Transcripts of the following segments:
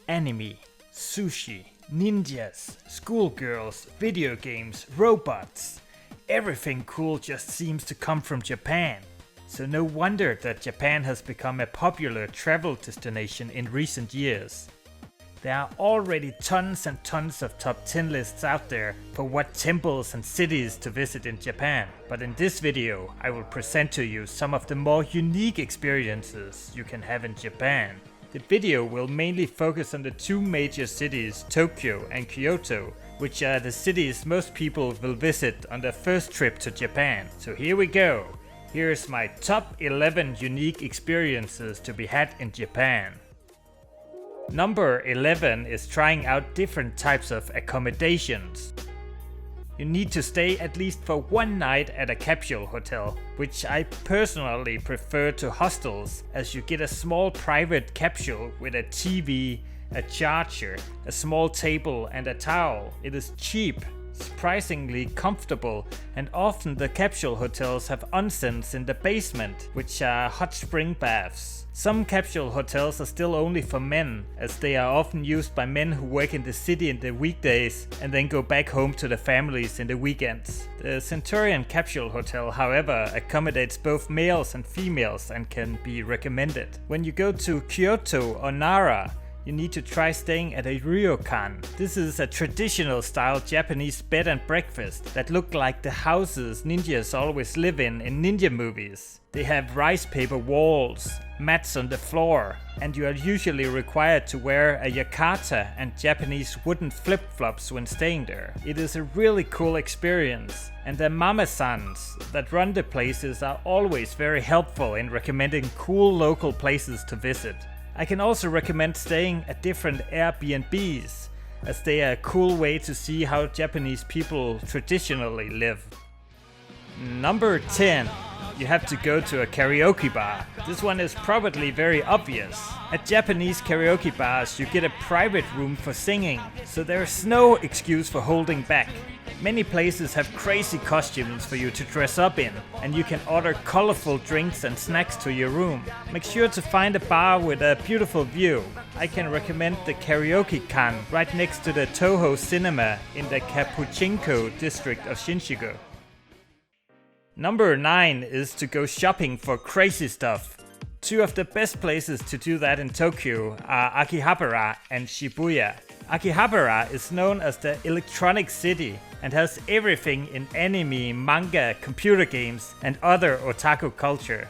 Anime, sushi, ninjas, schoolgirls, video games, robots. Everything cool just seems to come from Japan. So no wonder that Japan has become a popular travel destination in recent years. There are already tons and tons of top 10 lists out there for what temples and cities to visit in Japan, but in this video I will present to you some of the more unique experiences you can have in Japan. The video will mainly focus on the two major cities, Tokyo and Kyoto, which are the cities most people will visit on their first trip to Japan. So here we go. Here's my top 11 unique experiences to be had in Japan. Number 11 is trying out different types of accommodations. You need to stay at least for one night at a capsule hotel, which I personally prefer to hostels, as you get a small private capsule with a TV, a charger, a small table and a towel. It is cheap, surprisingly comfortable, and often the capsule hotels have onsens in the basement, which are hot spring baths. Some capsule hotels are still only for men, as they are often used by men who work in the city in the weekdays and then go back home to their families in the weekends. The Centurion Capsule Hotel, however, accommodates both males and females and can be recommended. When you go to Kyoto or Nara, you need to try staying at a Ryokan. This is a traditional style Japanese bed and breakfast that look like the houses ninjas always live in ninja movies. They have rice paper walls, mats on the floor, and you are usually required to wear a yukata and Japanese wooden flip-flops when staying there. It is a really cool experience, and the Mommasans that run the places are always very helpful in recommending cool local places to visit. I can also recommend staying at different Airbnbs, as they are a cool way to see how Japanese people traditionally live. Number 10. You have to go to a karaoke bar. This one is probably very obvious. At Japanese karaoke bars you get a private room for singing, so there is no excuse for holding back. Many places have crazy costumes for you to dress up in, and you can order colorful drinks and snacks to your room. Make sure to find a bar with a beautiful view. I can recommend the Karaoke Kan right next to the Toho Cinema in the Kabukicho district of Shinjuku. Number 9 is to go shopping for crazy stuff. Two of the best places to do that in Tokyo are Akihabara and Shibuya. Akihabara is known as the electronic city and has everything in anime, manga, computer games and other otaku culture.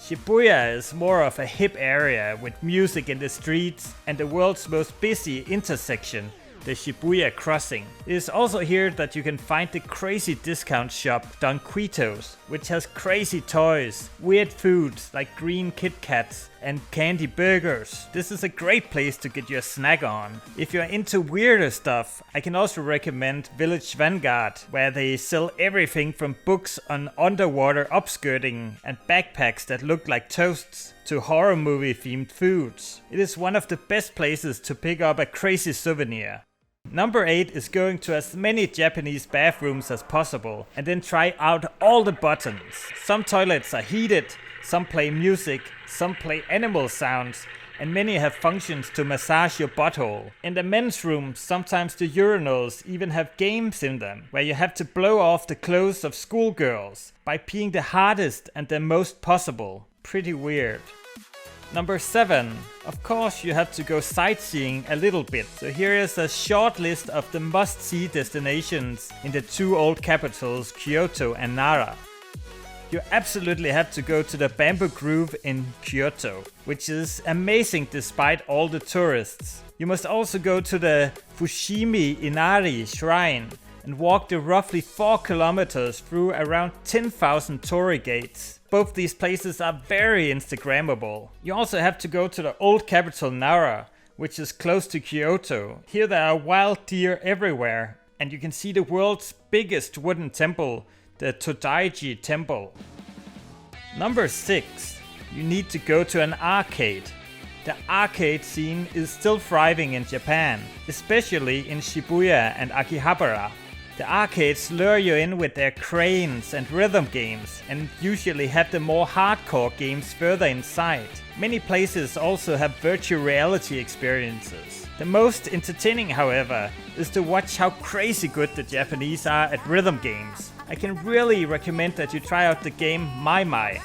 Shibuya is more of a hip area with music in the streets and the world's most busy intersection, the Shibuya Crossing. It is also here that you can find the crazy discount shop Don Quijote, which has crazy toys, weird foods like green Kit Kats and candy burgers. This is a great place to get your snack on. If you're into weirder stuff, I can also recommend Village Vanguard, where they sell everything from books on underwater upskirting and backpacks that look like toasts to horror movie themed foods. It is one of the best places to pick up a crazy souvenir. Number 8 is going to as many Japanese bathrooms as possible and then try out all the buttons. Some toilets are heated, some play music, some play animal sounds, and many have functions to massage your butthole. In the men's room, sometimes the urinals even have games in them, where you have to blow off the clothes of schoolgirls by peeing the hardest and the most possible. Pretty weird. Number 7. Of course you have to go sightseeing a little bit. So here is a short list of the must-see destinations in the two old capitals, Kyoto and Nara. You absolutely have to go to the Bamboo Grove in Kyoto, which is amazing despite all the tourists. You must also go to the Fushimi-Inari shrine and walk the roughly 4 kilometers through around 10,000 Torii gates. Both these places are very Instagrammable. You also have to go to the old capital Nara, which is close to Kyoto. Here there are wild deer everywhere, and you can see the world's biggest wooden temple, the Todai-ji Temple. Number 6. You need to go to an arcade. The arcade scene is still thriving in Japan, especially in Shibuya and Akihabara. The arcades lure you in with their cranes and rhythm games, and usually have the more hardcore games further inside. Many places also have virtual reality experiences. The most entertaining, however, is to watch how crazy good the Japanese are at rhythm games. I can really recommend that you try out the game Mai Mai.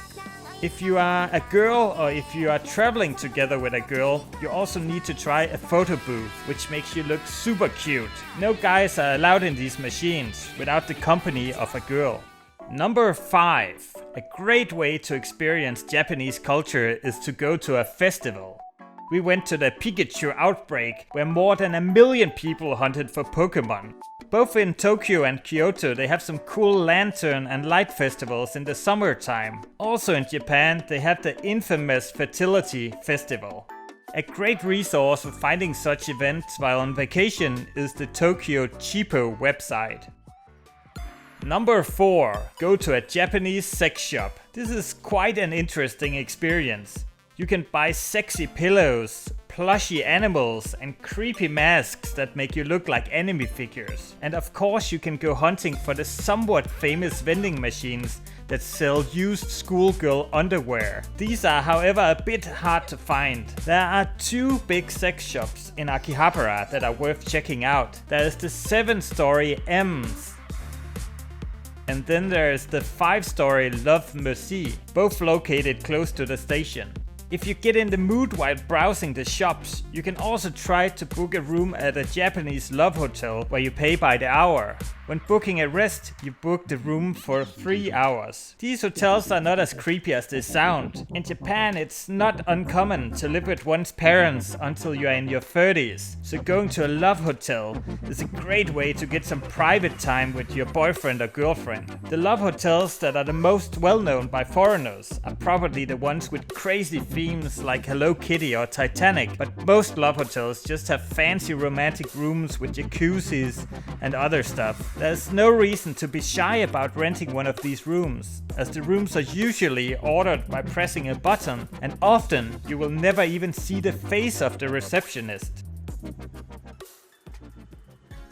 If you are a girl or if you are traveling together with a girl, you also need to try a photo booth, which makes you look super cute. No guys are allowed in these machines without the company of a girl. Number 5. A great way to experience Japanese culture is to go to a festival. We went to the Pikachu outbreak, where more than 1 million people hunted for Pokemon. Both in Tokyo and Kyoto, they have some cool lantern and light festivals in the summertime. Also in Japan, they have the infamous Fertility Festival. A great resource for finding such events while on vacation is the Tokyo Cheapo website. Number 4. Go to a Japanese sex shop. This is quite an interesting experience. You can buy sexy pillows, plushy animals, and creepy masks that make you look like anime figures. And of course you can go hunting for the somewhat famous vending machines that sell used schoolgirl underwear. These are, however, a bit hard to find. There are 2 big sex shops in Akihabara that are worth checking out. There is the 7-story M's. And then there is the 5-story Love Mercy, both located close to the station. If you get in the mood while browsing the shops, you can also try to book a room at a Japanese love hotel where you pay by the hour. When booking a rest, you book the room for 3 hours. These hotels are not as creepy as they sound. In Japan, it's not uncommon to live with one's parents until you are in your 30s. So going to a love hotel is a great way to get some private time with your boyfriend or girlfriend. The love hotels that are the most well known by foreigners are probably the ones with crazy themes like Hello Kitty or Titanic, but most love hotels just have fancy romantic rooms with jacuzzis and other stuff. There's no reason to be shy about renting one of these rooms, as the rooms are usually ordered by pressing a button, and often you will never even see the face of the receptionist.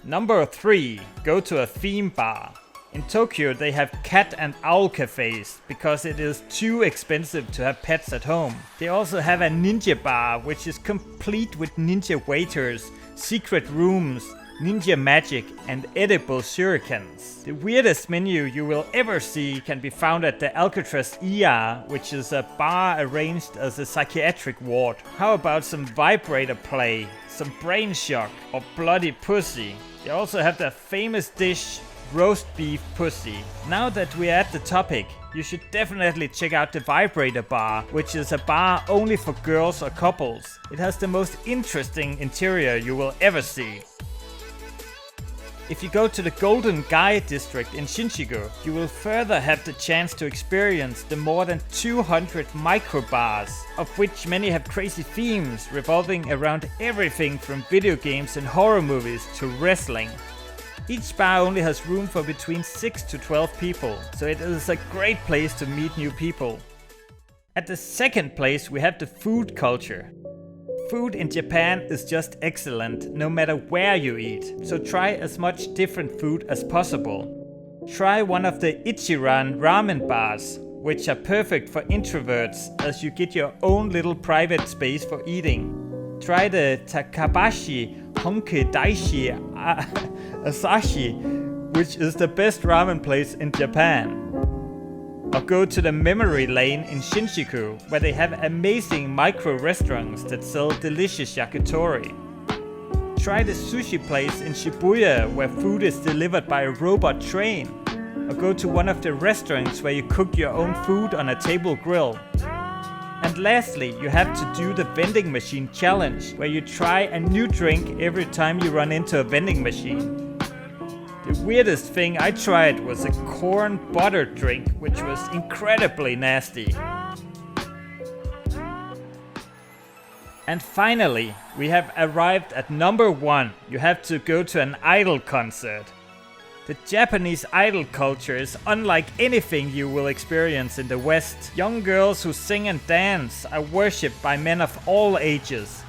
Number 3. Go to a theme bar. In Tokyo they have cat and owl cafes because it is too expensive to have pets at home. They also have a ninja bar which is complete with ninja waiters, secret rooms, ninja magic and edible shurikens. The weirdest menu you will ever see can be found at the Alcatraz ER, which is a bar arranged as a psychiatric ward. How about some vibrator play, some brain shock or bloody pussy? They also have the famous dish roast beef pussy. Now that we're at the topic, you should definitely check out the Vibrator Bar, which is a bar only for girls or couples. It has the most interesting interior you will ever see. If you go to the Golden Gai district in Shinjuku, you will further have the chance to experience the more than 200 micro bars, of which many have crazy themes revolving around everything from video games and horror movies to wrestling. Each bar only has room for between 6 to 12 people, so it is a great place to meet new people. At the second place we have the food culture. Food in Japan is just excellent no matter where you eat, so try as much different food as possible. Try one of the Ichiran ramen bars, which are perfect for introverts as you get your own little private space for eating. Try the Takabashi Honke Daishi Asashi, which is the best ramen place in Japan. Or go to the Memory Lane in Shinjuku, where they have amazing micro restaurants that sell delicious yakitori. Try the sushi place in Shibuya, where food is delivered by a robot train. Or go to one of the restaurants where you cook your own food on a table grill. And lastly, you have to do the vending machine challenge, where you try a new drink every time you run into a vending machine. The weirdest thing I tried was a corn butter drink, which was incredibly nasty. And finally, we have arrived at number 1. You have to go to an idol concert. The Japanese idol culture is unlike anything you will experience in the West. Young girls who sing and dance are worshipped by men of all ages.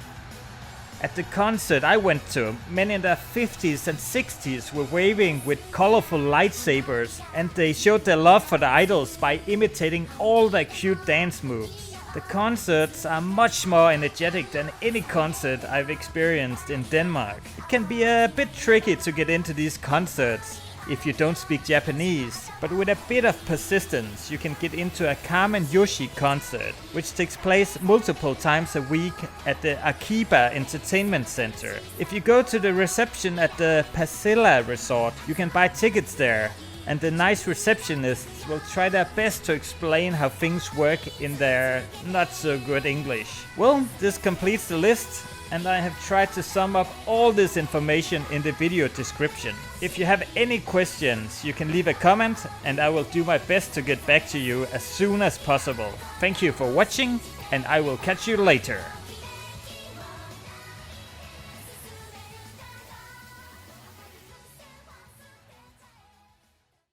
At the concert I went to, men in their 50s and 60s were waving with colorful lightsabers, and they showed their love for the idols by imitating all their cute dance moves. The concerts are much more energetic than any concert I've experienced in Denmark. It can be a bit tricky to get into these concerts if you don't speak Japanese, but with a bit of persistence you can get into a Carmen Yoshi concert, which takes place multiple times a week at the Akiba Entertainment Center. If you go to the reception at the Pasilla Resort, you can buy tickets there, and the nice receptionists will try their best to explain how things work in their not so good English. Well, this completes the list, and I have tried to sum up all this information in the video description. If you have any questions, you can leave a comment and I will do my best to get back to you as soon as possible. Thank you for watching, and I will catch you later.